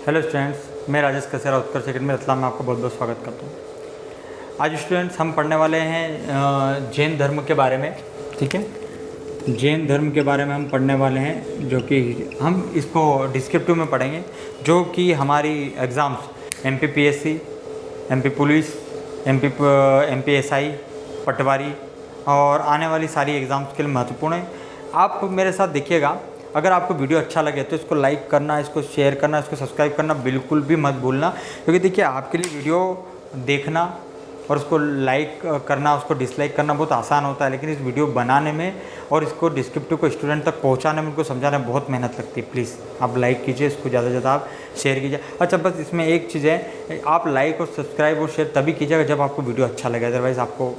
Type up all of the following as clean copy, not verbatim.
Hello students, मैं राजेश कसेरा उत्कर्ष second में रतलाम में आपका बहुत बहुत स्वागत करता हूँ। आज स्टूडेंट्स हम पढ़ने वाले हैं जैन धर्म के बारे में। ठीक है, जैन धर्म के बारे में हम पढ़ने वाले हैं, जो कि हम इसको डिस्क्रिप्टिव में पढ़ेंगे, जो कि हमारी exams MPPSC, MP police, MPSI, पटवारी और आने वाली सारी एग्ज़ाम्स के लिए महत्वपूर्ण है। आप मेरे साथ देखिएगा। अगर आपको वीडियो अच्छा लगे तो इसको लाइक करना, इसको शेयर करना, इसको सब्सक्राइब करना बिल्कुल भी मत भूलना, क्योंकि देखिए आपके लिए वीडियो देखना और उसको लाइक करना, उसको डिसलाइक करना बहुत आसान होता है, लेकिन इस वीडियो बनाने में और इसको डिस्क्रिप्टिव को स्टूडेंट तक पहुंचाने में, उनको समझाने में बहुत मेहनत लगती है। प्लीज़ आप लाइक कीजिए, इसको ज़्यादा से ज़्यादा आप शेयर कीजिए। अच्छा, बस इसमें एक चीज़ है, आप लाइक और सब्सक्राइब और शेयर तभी कीजिएगा जब आपको वीडियो अच्छा लगे, अदरवाइज़ आपको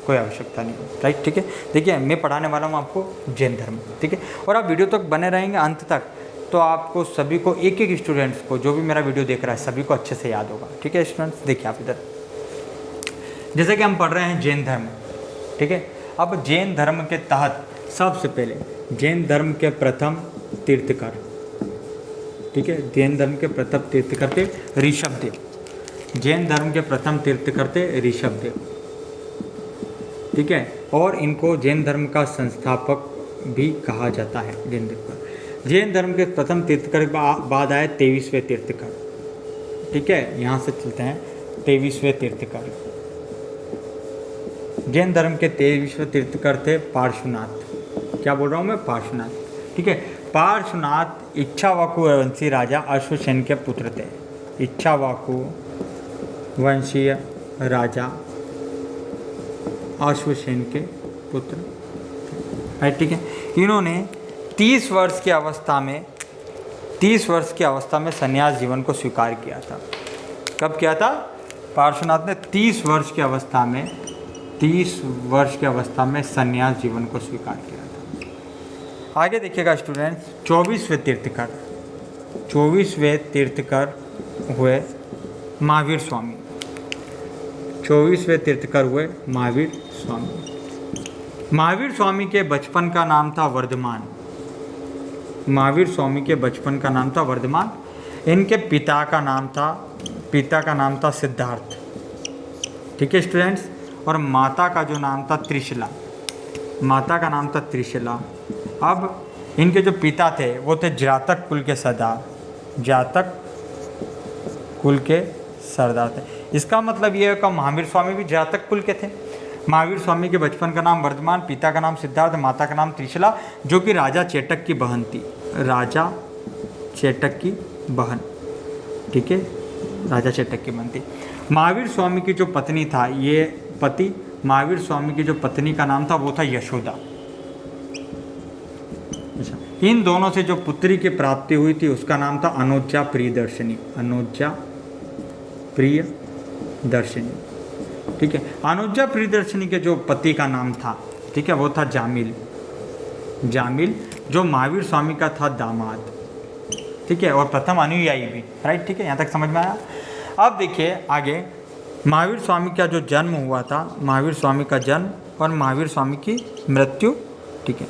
कोई आवश्यकता नहीं, राइट। ठीक है, देखिए मैं पढ़ाने वाला हूँ आपको जैन धर्म, ठीक है, और आप वीडियो तक बने रहेंगे अंत तक, तो आपको सभी को, एक एक स्टूडेंट्स को, जो भी मेरा वीडियो देख रहा है, सभी को अच्छे से याद होगा। ठीक है स्टूडेंट्स, देखिए आप इधर, जैसे कि हम पढ़ रहे हैं जैन धर्म, ठीक है। अब जैन धर्म के तहत सबसे पहले जैन धर्म के प्रथम तीर्थकर, ठीक है, जैन धर्म के प्रथम तीर्थकर थे ऋषभदेव। जैन धर्म के प्रथम तीर्थकर थे ऋषभदेव, ठीक है, और इनको जैन धर्म का संस्थापक भी कहा जाता है। जैन धर्म के प्रथम तीर्थकर के बाद आए 23वें तीर्थकर, ठीक है। यहाँ से चलते हैं 23वें तीर्थकर। जैन धर्म के 23वें तीर्थकर थे पार्श्वनाथ। क्या बोल रहा हूँ मैं? पार्श्वनाथ, ठीक है। पार्श्वनाथ इक्ष्वाकु वंशीय राजा अश्वसेन के पुत्र थे। इक्ष्वाकु वंशीय राजा अश्वसेन के पुत्र, राइट, ठीक है। इन्होंने 30 वर्ष की अवस्था में संन्यास जीवन को स्वीकार किया था। कब किया था? पार्श्वनाथ ने 30 वर्ष की अवस्था में संन्यास जीवन को स्वीकार किया था। आगे देखिएगा स्टूडेंट्स, 24वें तीर्थकर हुए महावीर स्वामी। 24वें तीर्थकर हुए महावीर स्वामी। महावीर स्वामी के बचपन का नाम था वर्धमान। महावीर स्वामी के बचपन का नाम था वर्धमान। इनके पिता का नाम था सिद्धार्थ, ठीक है स्टूडेंट्स, और माता का जो नाम था त्रिशला। माता का नाम था त्रिशला। अब इनके जो पिता थे वो थे जातक कुल के सरदार थे। इसका मतलब ये है कि महावीर स्वामी भी जातक कुल के थे। महावीर स्वामी के बचपन का नाम वर्धमान, पिता का नाम सिद्धार्थ, माता का नाम त्रिशला, जो कि राजा चेटक की बहन थी। राजा चेटक की बहन, ठीक है, राजा चेटक की बहन थी। महावीर स्वामी की जो पत्नी था, महावीर स्वामी की जो पत्नी का नाम था वो था यशोदा। इन दोनों से जो पुत्री की प्राप्ति हुई थी उसका नाम था अनुज्जा प्रियदर्शनी। ठीक है। अनुज्जा प्रियदर्शनी के जो पति का नाम था, ठीक है, वो था जामिल, जो महावीर स्वामी का था दामाद, ठीक है, और प्रथम अनुयायी भी, राइट, ठीक है, यहाँ तक समझ में आया। अब देखिए आगे, महावीर स्वामी का जो जन्म हुआ था, महावीर स्वामी का जन्म और महावीर स्वामी की मृत्यु, ठीक है।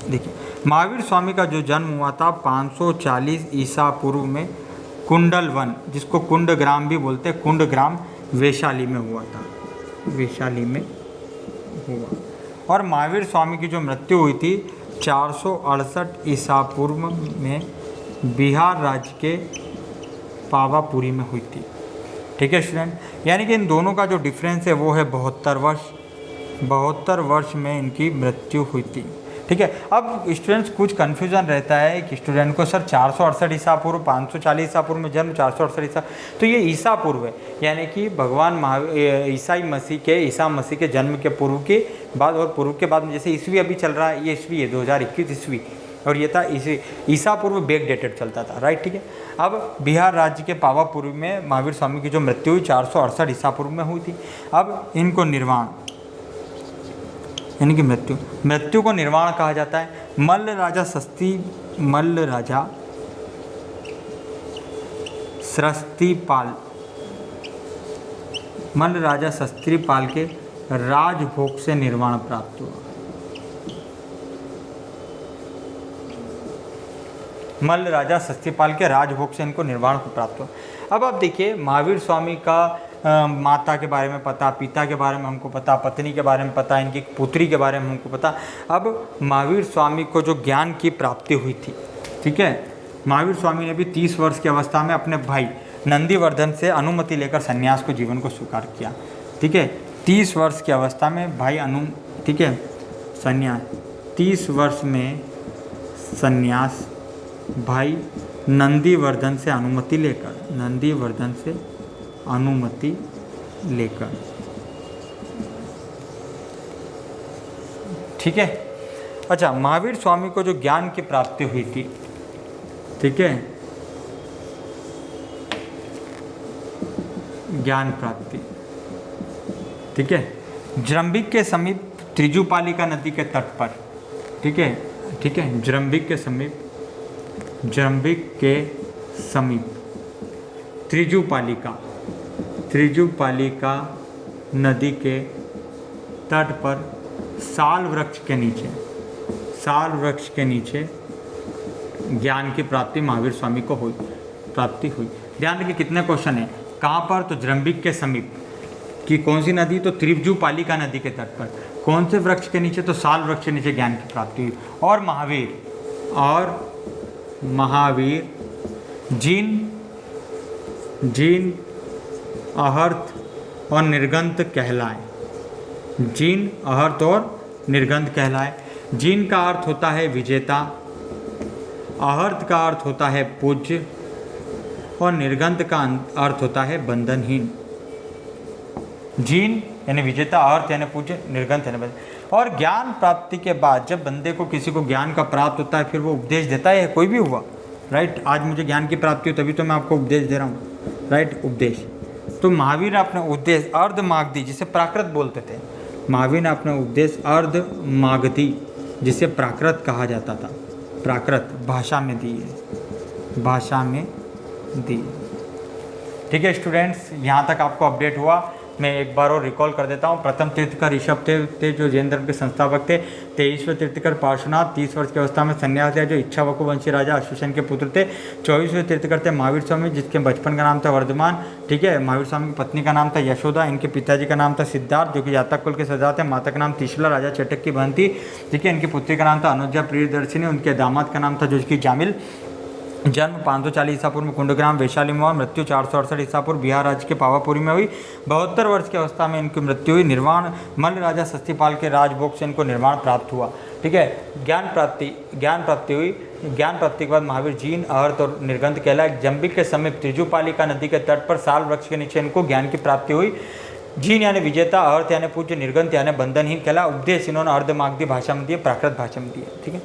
देखिए महावीर स्वामी का जो जन्म हुआ था 540 ईसा पूर्व में कुंडलवन, जिसको कुंडग्राम भी बोलते हैं, कुंडग्राम वैशाली में हुआ था, और महावीर स्वामी की जो मृत्यु हुई थी 468 ईसा पूर्व में बिहार राज्य के पावापुरी में हुई थी, ठीक है स्टूडेंट। यानी कि इन दोनों का जो डिफरेंस है वो है 72 वर्ष में इनकी मृत्यु हुई थी, ठीक है। अब स्टूडेंट्स कुछ कन्फ्यूज़न रहता है कि स्टूडेंट को सर 468 ईसा पूर्व, 540 ईसा पूर्व में जन्म, 468 ईसा, तो ये ईसा पूर्व है, यानी कि भगवान ईसा मसीह के जन्म के पूर्व के बाद, और पूर्व के बाद में जैसे ईस्वी अभी चल रहा है, ये ईस्वी है 2021 ईस्वी, और ये था ईसा पूर्व बैक डेटेड चलता था, राइट, ठीक है। अब बिहार राज्य के पावापुरी में महावीर स्वामी की जो मृत्यु हुई 468 ईसा पूर्व में हुई थी। अब इनको निर्वाण, यानी कि मृत्यु को निर्वाण कहा जाता है। मल्ल राजा शस्त्रीपाल के राजभोग से निर्वाण प्राप्त हुआ। मल्ल राजा सस्तीपाल के राजभोग से इनको निर्वाण को प्राप्त हुआ। अब आप देखिए महावीर स्वामी का माता के बारे में पता, पिता के बारे में हमको पता, पत्नी के बारे में पता, इनकी पुत्री के बारे में हमको पता। अब महावीर स्वामी को जो ज्ञान की प्राप्ति हुई थी, ठीक है, महावीर स्वामी ने भी 30 वर्ष की अवस्था में अपने भाई नंदीवर्धन से अनुमति लेकर संन्यास को जीवन को स्वीकार किया। ठीक है, 30 वर्ष की अवस्था में भाई ठीक है, संन्यास 30 वर्ष में संन्यास भाई नंदीवर्धन से अनुमति लेकर, ठीक है। अच्छा, महावीर स्वामी को जो ज्ञान की प्राप्ति हुई थी, ठीक है, ज्ञान प्राप्ति, ठीक है, जृंभिक के समीप त्रिजुपालिका नदी के तट पर, ठीक है, ठीक है, जृंभिक के समीप त्रिजुपालिका नदी के तट पर साल वृक्ष के नीचे ज्ञान की प्राप्ति महावीर स्वामी को प्राप्ति हुई। ध्यान रखिए कितने क्वेश्चन हैं, कहाँ पर, तो जृंभिक के समीप की कौन सी नदी, तो त्रिजुपालिका नदी के तट पर, कौन से वृक्ष के नीचे, तो साल वृक्ष के नीचे ज्ञान की प्राप्ति हुई। और महावीर जीन अहर्त और निर्गंत कहलाए। जीन अहर्त और निर्गंत कहलाए। जीन का अर्थ होता है विजेता, अहर्त का अर्थ होता है पूज्य और निर्गंत का अर्थ होता है बंधनहीन। जीन यानी विजेता, अर्थ यानी पूज्य, निर्गंत यानी बंधन। और ज्ञान प्राप्ति के बाद जब बंदे को किसी को ज्ञान का प्राप्त होता है, फिर वो उपदेश देता है, कोई भी हुआ, राइट। आज मुझे ज्ञान की प्राप्ति हो तभी तो मैं आपको उपदेश दे रहा हूँ, राइट, उपदेश। तो महावीर ने अपना उपदेश अर्धमागधी, जिसे प्राकृत बोलते थे, महावीर ने अपना उपदेश अर्धमागधी, जिसे प्राकृत कहा जाता था, प्राकृत भाषा में दी। ठीक है स्टूडेंट्स, यहाँ तक आपको अपडेट हुआ। मैं एक बार और रिकॉल कर देता हूँ। प्रथम तीर्थकर ऋषभ थे जो जैन धर्म के संस्थापक थे। 23वें तीर्थकर पार्श्वनाथ 30 वर्ष की अवस्था में संन्यास लिया, जो इच्छावकु वंशी राजा अश्वसेन के पुत्र थे। 24वें तीर्थकर थे महावीर स्वामी, जिसके बचपन का नाम था वर्धमान। ठीक है, महावीर स्वामी की पत्नी का नाम था यशोदा, इनके पिताजी का नाम था सिद्धार्थ, जो कि जातक कुल के सरदार थे। माता का नाम त्रिशला, राजा चटक की बहन थी। ठीक है, इनकी पुत्री का नाम था अनुजा प्रियदर्शिनी, उनके दामाद का नाम था जो कि जामिल। जन्म 540 ईसा पूर्व में कुंडग्राम वैशाली में हुआ। मृत्यु 468 ईसा पूर्व बिहार राज्य के पावापुरी में हुई। 72 वर्ष की अवस्था में इनकी मृत्यु हुई। निर्वाण मल्ल राजा सस्तीपाल के राजभोग से इनको निर्वाण प्राप्त हुआ। ठीक है, ज्ञान प्राप्ति हुई। ज्ञान प्राप्ति के बाद महावीर जीन अहर्त और निर्गंत कहलाए। जंबिक के समीप त्रिजुपालिका नदी के तट पर साल वृक्ष के नीचे इनको ज्ञान की प्राप्ति हुई। जीन यानी विजेता, अहर्त यानी पूज्य, निर्गंत यानी बंधनहीन कहला। उपदेश इन्होंने अर्धमागधी भाषा में दिए, प्राकृत भाषा में दिए। ठीक है,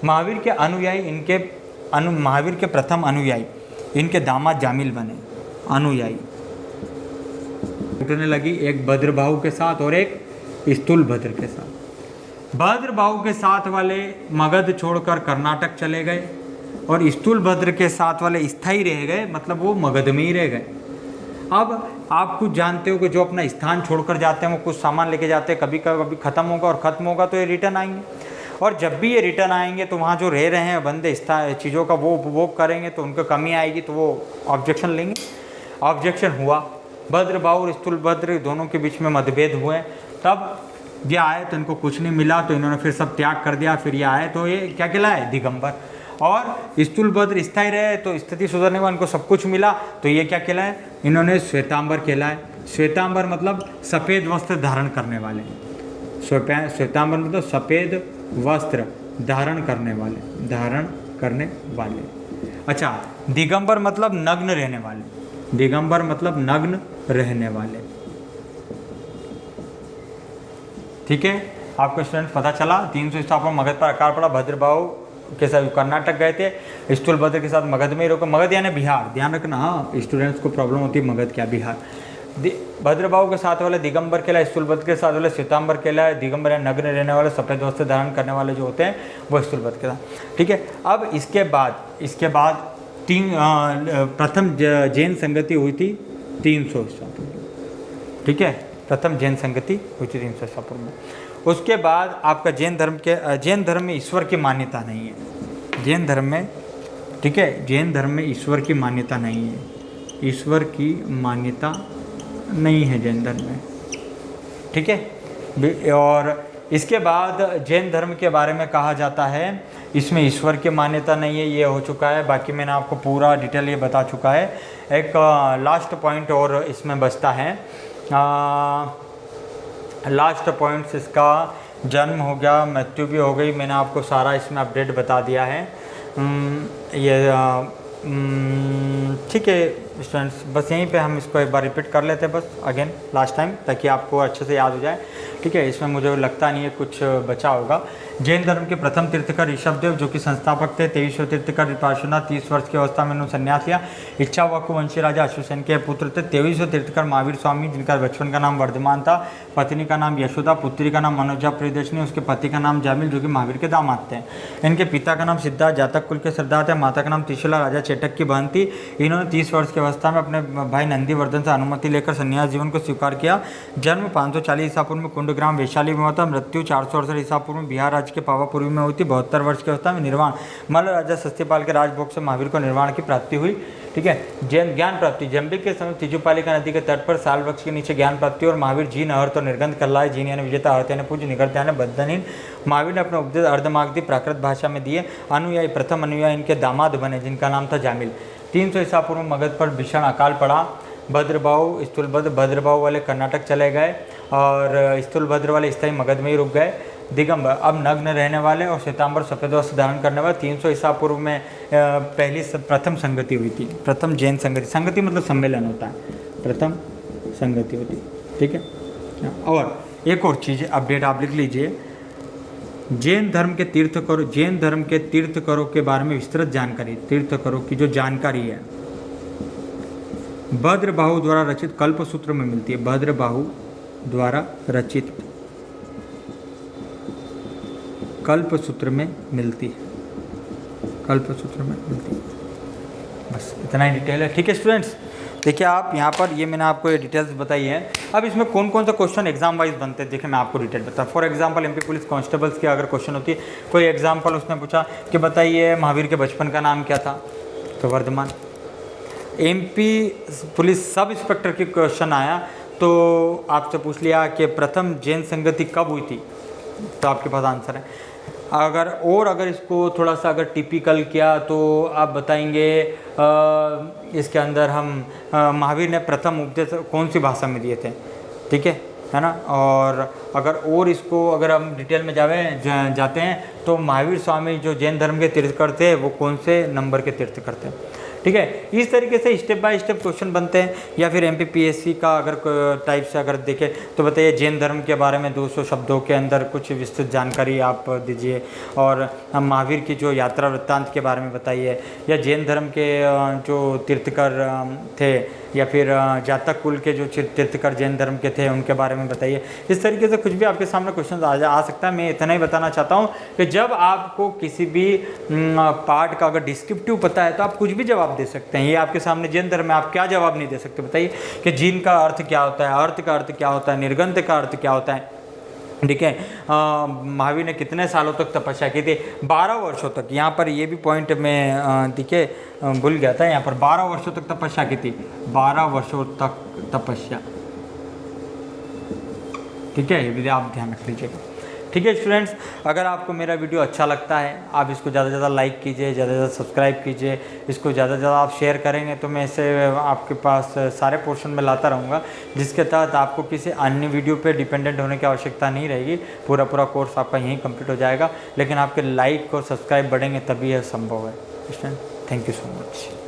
महावीर के अनुयायी महावीर के प्रथम अनुयायी इनके दामाद जामिल बने। अनुयायी उठने लगी, एक भद्रबाहु के साथ और एक स्थूलभद्र के साथ। भद्रबाहु के साथ वाले मगध छोड़कर कर्नाटक चले गए और स्थूलभद्र के साथ वाले स्थायी रह गए, मतलब वो मगध में ही रह गए। अब आप कुछ जानते हो कि जो अपना स्थान छोड़कर जाते हैं वो कुछ सामान लेके जाते हैं, कभी कभी ख़त्म होगा और ख़त्म होगा तो ये रिटर्न आएंगे। और जब भी ये रिटर्न आएंगे तो वहाँ जो रह रहे हैं बंदे चीज़ों का वो उपभोग करेंगे तो उनको कमी आएगी, तो वो ऑब्जेक्शन लेंगे। ऑब्जेक्शन हुआ, भद्रबाहु और स्थूलभद्र दोनों के बीच में मतभेद हुए। तब ये आए तो इनको कुछ नहीं मिला, तो इन्होंने फिर सब त्याग कर दिया। फिर ये आए तो ये क्या कहलाए, दिगंबर। और स्थूलभद्र स्थायी रहे तो स्थिति सुधरने में इनको सब कुछ मिला, तो ये क्या कहलाए, इन्होंने श्वेतांबर कहलाए। श्वेतांबर मतलब सफ़ेद वस्त्र धारण करने वाले। श्वेतांबर मतलब सफ़ेद वस्त्र धारण करने वाले। अच्छा, दिगंबर मतलब नग्न रहने वाले। दिगंबर मतलब नग्न रहने वाले। ठीक है, आपको स्टूडेंट पता चला। 300 ईसा पूर्व मगध पर अकाल पड़ा। भद्रबाहु के साथ कर्नाटक गए थे, स्थूलभद्र के साथ मगध में ही रोको। मगध यानी बिहार, ध्यान रखना। हाँ, स्टूडेंट्स को प्रॉब्लम होती है, मगध क्या, बिहार। भद्रबाहु के साथ वाले दिगंबर कहलाए, स्थूलभद्र के साथ वाले श्वेतांबर कहलाए। दिगंबर है नग्न रहने वाले, सफ़ेद वस्त्र धारण करने वाले जो होते हैं वो स्थूलभद्र के साथ। ठीक है, अब इसके बाद प्रथम जैन संगति हुई थी 300 ईसा पूर्व। ठीक है, प्रथम जैन संगति हुई थी 300 ईसा पूर्व में। उसके बाद आपका जैन धर्म में ईश्वर की मान्यता नहीं है। जैन धर्म में ठीक है, जैन धर्म में ईश्वर की मान्यता नहीं है, ईश्वर की मान्यता नहीं है जैन धर्म में, ठीक है। और इसके बाद जैन धर्म के बारे में कहा जाता है इसमें ईश्वर की मान्यता नहीं है, ये हो चुका है। बाकी मैंने आपको पूरा डिटेल ये बता चुका है। एक लास्ट पॉइंट और इसमें बचता है, लास्ट पॉइंट्स इसका जन्म हो गया, मृत्यु भी हो गई, मैंने आपको सारा इसमें अपडेट बता दिया है। ये ठीक है स्टूडेंट्स, बस यहीं पे हम इसको एक बार रिपीट कर लेते हैं बस अगेन लास्ट टाइम, ताकि आपको अच्छे से याद हो जाए, ठीक है। इसमें मुझे लगता नहीं है कुछ बचा होगा। जैन धर्म के प्रथम तीर्थकर ऋषभदेव जो कि संस्थापक थे, 23वें तीर्थकर पार्श्वनाथ 30 वर्ष की अवस्था में उन्होंने संन्यास लिया। इच्छावाकु वंशी राजा अश्वसेन के पुत्र थे। 23वें तीर्थकर महावीर स्वामी, जिनका बचपन का नाम वर्धमान था, पत्नी का नाम यशोदा, पुत्री का नाम मनोजा प्रियदर्शनी, उसके पति का नाम जामिल जो कि महावीर के दामाद थे। इनके पिता का नाम सिद्धार्थ जातक कुल के सरदार थे, माता का नाम त्रिशूला राजा चेटक की बहन थी। इन्होंने 30 वर्ष की अवस्था में अपने भाई नंदीवर्धन से अनुमति लेकर संन्यास जीवन को स्वीकार किया। जन्म 540 ईसा पूर्व में कुंडग्राम वैशाली में हुआ था। मृत्यु 468 ईसा पूर्व में बिहार राज्य के पावापुरी में हुई थी। 72 वर्ष की अवस्था में निर्वाण, मल्ल राजा सस्तीपाल के राजभोग से महावीर को निर्वाण की प्राप्ति हुई, ठीक है। जैन ज्ञान प्राप्ति, जंबिक के समय तिजुपालिका नदी के तट पर साल वृक्ष के नीचे ज्ञान प्राप्ति और महावीर जीन अर्थ और निर्गंध करलाए, जीन यानी विजेता, अर्थ यानी पूज्य, निगर्थ यानी बद्धहीन। महावीर ने अपने उपदेश अर्धमागधी प्राकृत भाषा में दिए। अनुयायी, प्रथम अनुयायी इनके दामाद बने जिनका नाम था जामिल। 300 ईसा पूर्व मगध पर भीषण अकाल पड़ा। भद्रबाहु, स्थूलभद्र, भद्रबाहु वाले कर्नाटक चले गए और स्थूलभद्र वाले स्थायी मगध में ही रुक गए। दिगंबर, अब नग्न रहने वाले और श्वेतांबर सफेद वस्त्र धारण करने वाले। 300 ईसा पूर्व में प्रथम संगति हुई थी, प्रथम जैन संगति। संगति मतलब सम्मेलन होता है, प्रथम संगति होती, ठीक है। और एक और चीज़ अपडेट आप लिख लीजिए, जैन धर्म के तीर्थकरों, जैन धर्म के तीर्थकरों के बारे में विस्तृत जानकारी, तीर्थकरों की जो जानकारी है भद्रबाहु द्वारा रचित कल्पसूत्र में मिलती है। भद्रबाहु द्वारा रचित कल्पसूत्र में मिलती है, कल्पसूत्र में मिलती है। बस इतना ही डिटेल है, ठीक है स्टूडेंट्स। देखिए आप यहाँ पर, ये मैंने आपको ये डिटेल्स बताई है। अब इसमें कौन कौन सा क्वेश्चन एग्जाम वाइज बनते हैं, देखिए मैं आपको डिटेल बता। For example MP police constables की अगर क्वेश्चन होती है, कोई एग्जांपल उसने पूछा कि बताइए महावीर के बचपन का नाम क्या था, तो Vardhaman. MP police sub inspector की क्वेश्चन आया तो आपसे पूछ लिया कि प्रथम जैन संगति कब हुई थी, तो आपके पास आंसर है। अगर इसको थोड़ा सा अगर टिपिकल किया तो आप बताएंगे इसके अंदर हम महावीर ने प्रथम उपदेश कौन सी भाषा में दिए थे, ठीक है ना। और अगर इसको अगर हम डिटेल में जाते हैं तो महावीर स्वामी जो जैन धर्म के तीर्थकर थे वो कौन से नंबर के तीर्थकर थे, ठीक है। इस तरीके से स्टेप बाय स्टेप क्वेश्चन बनते हैं। या फिर एमपीपीएससी का अगर टाइप से अगर देखें तो बताइए जैन धर्म के बारे में 200 शब्दों के अंदर कुछ विस्तृत जानकारी आप दीजिए, और महावीर की जो यात्रा वृत्तांत के बारे में बताइए, या जैन धर्म के जो तीर्थकर थे या फिर जातक कुल के जो तीर्थकर जैन धर्म के थे उनके बारे में बताइए। इस तरीके से कुछ भी आपके सामने क्वेश्चन आ सकता है। मैं इतना ही बताना चाहता हूँ कि जब आपको किसी भी पार्ट का अगर डिस्क्रिप्टिव पता है तो आप कुछ भी जवाब दे सकते हैं। ये आपके सामने जैन धर्म में आप क्या जवाब नहीं दे सकते, बताइए कि जीन का अर्थ क्या होता है, अर्थ का अर्थ क्या होता है, निर्गंध का अर्थ क्या होता है, ठीक है। महावीर ने कितने सालों तक तपस्या की थी, 12 वर्षों तक। यहाँ पर ये भी पॉइंट मैं देखिए भूल गया था, यहाँ पर 12 वर्षों तक तपस्या की थी, 12 वर्षों तक तपस्या, ठीक है। ये भी आप ध्यान रख लीजिएगा, ठीक है स्टूडेंट्स। अगर आपको मेरा वीडियो अच्छा लगता है आप इसको ज़्यादा से ज़्यादा लाइक कीजिए, ज़्यादा से ज़्यादा सब्सक्राइब कीजिए, इसको ज़्यादा से ज़्यादा आप शेयर करेंगे तो मैं इसे आपके पास सारे पोर्शन में लाता रहूँगा, जिसके तहत आपको किसी अन्य वीडियो पे डिपेंडेंट होने की आवश्यकता नहीं रहेगी। पूरा कोर्स आपका यहीं कंप्लीट हो जाएगा, लेकिन आपके लाइक और सब्सक्राइब बढ़ेंगे तभी यह संभव है student. Thank you so much.